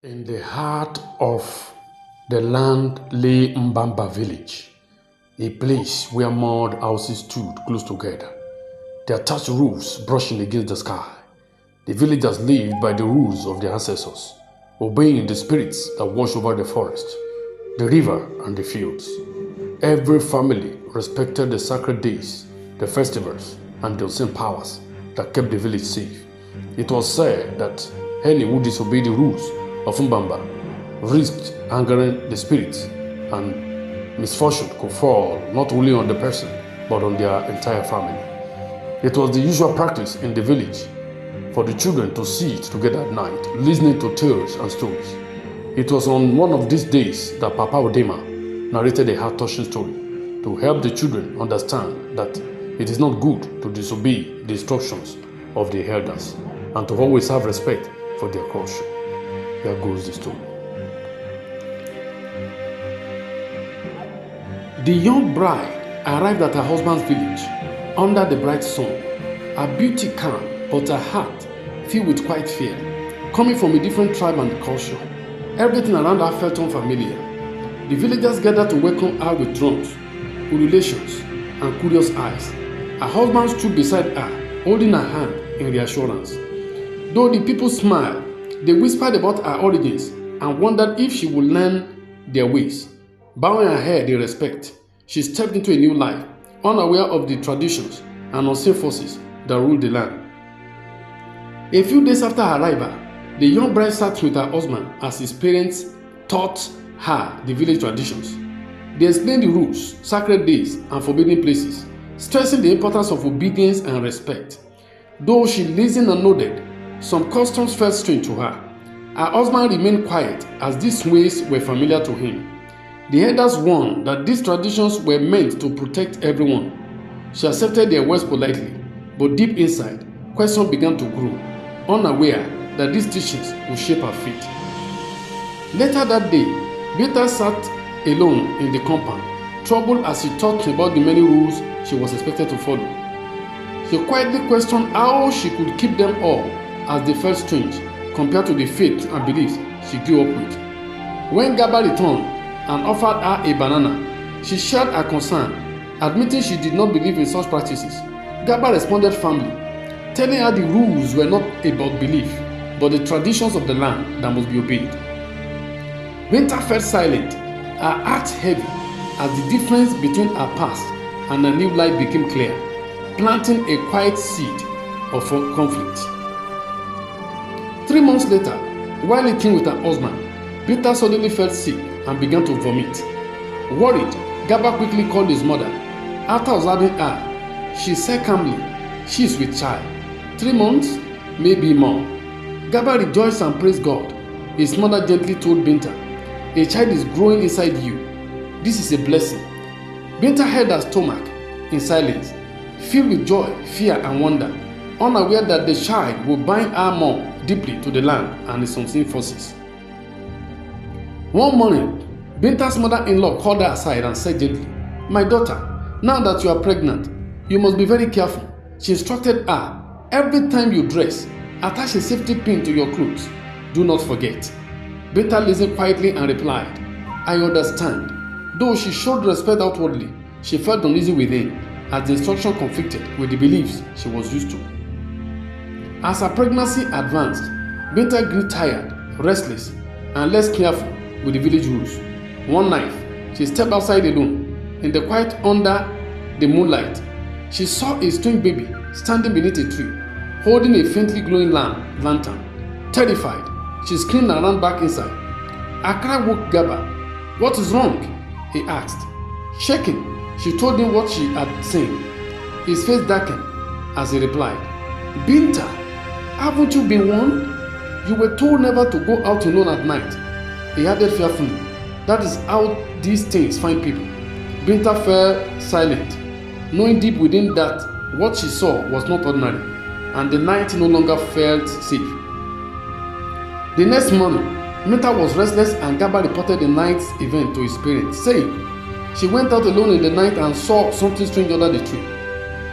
In the heart of the land lay Mbamba village, a place where mud houses stood close together, their thatched roofs brushing against the sky. The villagers lived by the rules of their ancestors, obeying the spirits that watch over the forest, the river, and the fields. Every family respected the sacred days, the festivals, and the unseen powers that kept the village safe. It was said that any who disobeyed the rules of Mbamba risked angering the spirits, and misfortune could fall not only on the person but on their entire family. It was the usual practice in the village for the children to sit together at night, listening to tales and stories. It was on one of these days that Papa Odema narrated a heart-touching story to help the children understand that it is not good to disobey the instructions of the elders and to always have respect for their culture. Here goes the story. The young bride arrived at her husband's village under the bright sun, her beauty calm, but her heart filled with quiet fear. Coming from a different tribe and culture, everything around her felt unfamiliar. The villagers gathered to welcome her with drums, ululations, and curious eyes. Her husband stood beside her, holding her hand in reassurance. Though the people smiled, they whispered about her origins and wondered if she would learn their ways. Bowing her head in respect, she stepped into a new life, unaware of the traditions and unseen forces that ruled the land. A few days after her arrival, the young bride sat with her husband as his parents taught her the village traditions. They explained the rules, sacred days, and forbidden places, stressing the importance of obedience and respect. Though she listened and nodded, some customs felt strange to her. Her husband remained quiet as these ways were familiar to him. The elders warned that these traditions were meant to protect everyone. She accepted their words politely, but deep inside, questions began to grow, unaware that these teachings would shape her fate. Later that day, Beta sat alone in the compound, troubled as she thought about the many rules she was expected to follow. She quietly questioned how she could keep them all, as they felt strange compared to the faith and beliefs she grew up with. When Gaba returned and offered her a banana, she shared her concern, admitting she did not believe in such practices. Gaba responded firmly, telling her the rules were not about belief, but the traditions of the land that must be obeyed. Winter felt silent, her heart heavy, as the difference between her past and her new life became clear, planting a quiet seed of conflict. 3 months later, while eating with her husband, Peter suddenly felt sick and began to vomit. Worried, Gaba quickly called his mother. After observing her, she said calmly, "She is with child. 3 months, maybe more." Gaba rejoiced and praised God. His mother gently told Binta, "A child is growing inside you. This is a blessing." Binta held her stomach in silence, filled with joy, fear, and wonder, unaware that the child would bind her more deeply to the land and its unseen forces. One morning, Binta's mother-in-law called her aside and said gently, "My daughter, now that you are pregnant, you must be very careful." She instructed her, "Every time you dress, attach a safety pin to your clothes. Do not forget." Binta listened quietly and replied, "I understand." Though she showed respect outwardly, she felt uneasy within, as the instruction conflicted with the beliefs she was used to. As her pregnancy advanced, Binta grew tired, restless, and less careful with the village rules. One night, she stepped outside alone. In the quiet under the moonlight, she saw a strange baby standing beneath a tree, holding a faintly glowing lantern. Terrified, she screamed and ran back inside. Her cry woke Gaba. "What is wrong?" he asked. Shaking, she told him what she had seen. His face darkened as he replied, "Binta, haven't you been warned? You were told never to go out alone at night." He added fearfully, "That is how these things find people." Binta fell silent, knowing deep within that what she saw was not ordinary, and the night no longer felt safe. The next morning, Binta was restless and Gaba reported the night's event to his parents, saying she went out alone in the night and saw something strange under the tree.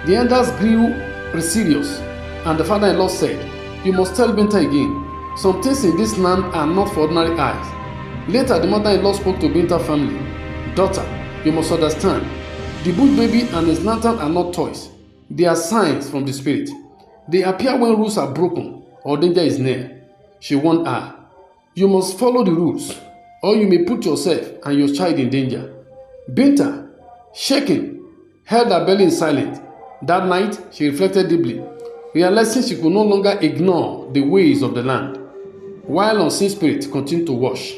The elders grew serious, and the father-in-law said, "You must tell Binta again." Some things in this land are not for ordinary eyes. Later, the mother-in-law spoke to Binta family. Daughter, you must understand. The bush baby and his lantern are not toys. They are signs from the spirit. They appear when rules are broken or danger is near. She warned her. You must follow the rules, or you may put yourself and your child in danger. Binta, shaking, held her belly in silence. That night, she reflected deeply, realizing she could no longer ignore the ways of the land, while unseen spirits continued to watch.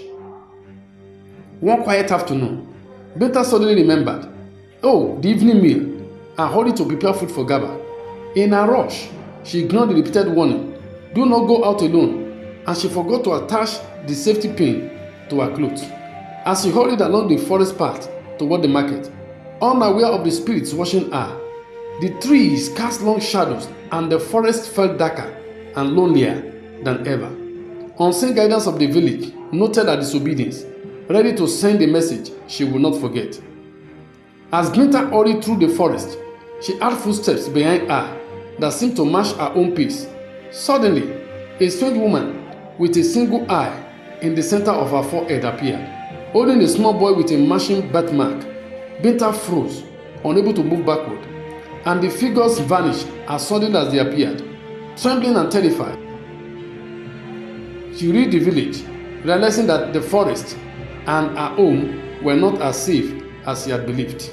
One quiet afternoon, Binta suddenly remembered, oh, the evening meal, and hurried to prepare food for Gaba. In a rush, she ignored the repeated warning, do not go out alone, and she forgot to attach the safety pin to her clothes. As she hurried along the forest path toward the market, unaware of the spirits watching her, the trees cast long shadows and the forest felt darker and lonelier than ever. Unseen guidance of the village noted her disobedience, ready to send a message she would not forget. As Binta hurried through the forest, she heard footsteps behind her that seemed to match her own pace. Suddenly, a strange woman with a single eye in the center of her forehead appeared, holding a small boy with a matching birthmark. Binta froze, unable to move backward, and the figures vanished as suddenly as they appeared. Trembling and terrified, she reached the village, realizing that the forest and her home were not as safe as she had believed.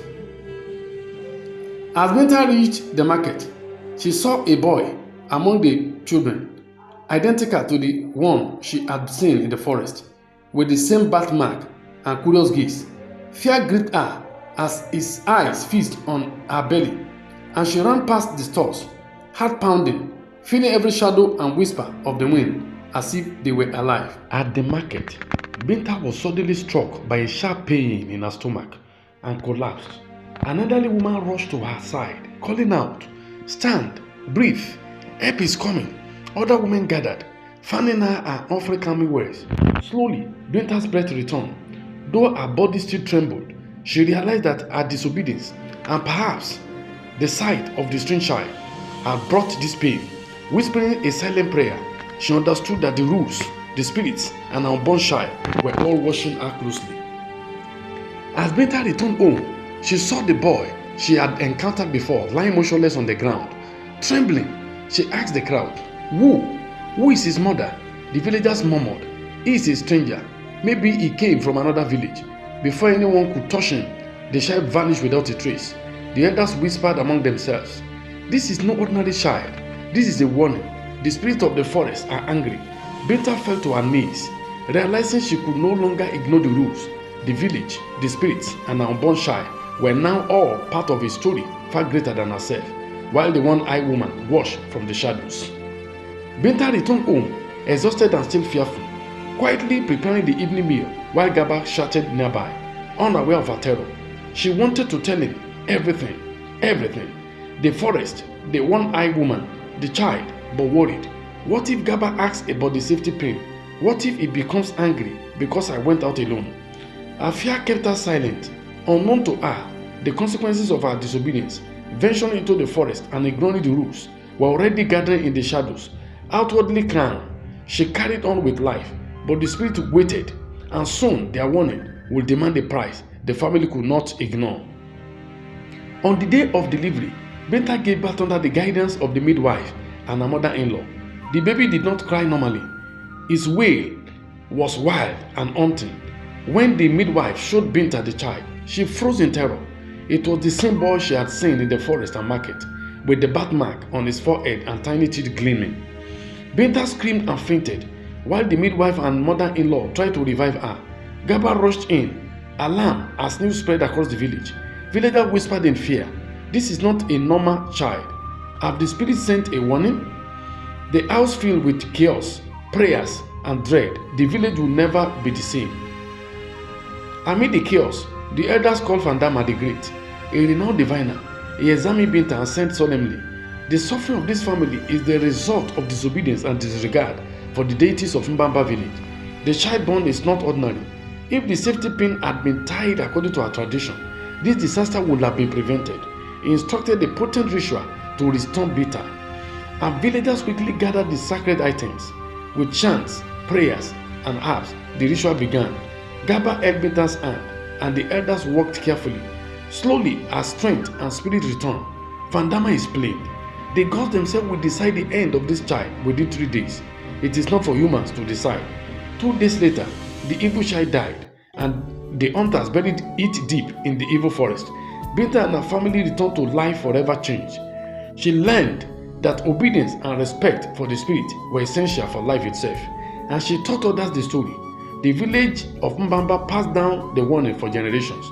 As Binta reached the market, she saw a boy among the children, identical to the one she had seen in the forest, with the same birthmark and curious gaze. Fear gripped her as his eyes feasted on her belly, and she ran past the stores, heart pounding, feeling every shadow and whisper of the wind as if they were alive. At the market, Binta was suddenly struck by a sharp pain in her stomach and collapsed. An elderly woman rushed to her side, calling out, stand, breathe, help is coming. Other women gathered, fanning her and offering calming words. Slowly, Binta's breath returned. Though her body still trembled, she realized that her disobedience and perhaps the sight of the strange child had brought this pain. Whispering a silent prayer, she understood that the rules, the spirits, and her unborn child were all watching her closely. As Binta returned home, she saw the boy she had encountered before lying motionless on the ground. Trembling, she asked the crowd, Who is his mother? The villagers murmured, he is a stranger. Maybe he came from another village. Before anyone could touch him, the child vanished without a trace. The elders whispered among themselves, this is no ordinary child. This is a warning. The spirits of the forest are angry. Binta fell to her knees, realizing she could no longer ignore the rules. The village, the spirits, and her unborn child were now all part of a story far greater than herself, while the one-eyed woman watched from the shadows. Binta returned home, exhausted and still fearful, quietly preparing the evening meal while Gaba shouted nearby, unaware of her terror. She wanted to tell him everything. The forest, the one-eyed woman, the child, but worried. What if Gaba asks about the safety pin? What if he becomes angry because I went out alone? Her fear kept her silent. Unknown to her, the consequences of her disobedience, venturing into the forest and ignoring the rules, were already gathering in the shadows. Outwardly calm, she carried on with life, but the spirit waited, and soon their warning would demand a price the family could not ignore. On the day of delivery, Binta gave birth under the guidance of the midwife and her mother-in-law. The baby did not cry normally. His wail was wild and haunting. When the midwife showed Binta the child, she froze in terror. It was the same boy she had seen in the forest and market, with the birthmark on his forehead and tiny teeth gleaming. Binta screamed and fainted, while the midwife and mother-in-law tried to revive her. Gaba rushed in, alarm as news spread across the village. Villagers whispered in fear, this is not a normal child. Have the spirits sent a warning? The house filled with chaos, prayers, and dread. The village will never be the same. Amid the chaos, the elders called Fandama the Great, a renowned diviner. He examined Binta and said solemnly, the suffering of this family is the result of disobedience and disregard for the deities of Mbamba village. The child born is not ordinary. If the safety pin had been tied according to our tradition, this disaster would have been prevented. He instructed the potent ritual to restore Binta, and villagers quickly gathered the sacred items. With chants, prayers, and harps, the ritual began. Gaba held Binta's hand, and the elders walked carefully. Slowly, as strength and spirit returned, Vandama is played. The gods themselves will decide the end of this child within 3 days. It is not for humans to decide. 2 days later, the evil child died, and the hunters buried it deep in the evil forest. Binta and her family returned to life forever changed. She learned that obedience and respect for the spirit were essential for life itself, and she taught others the story. The village of Mbamba passed down the warning for generations.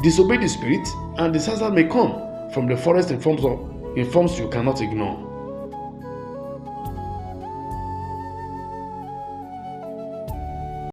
Disobey the spirit, and disaster may come from the forest in forms you cannot ignore.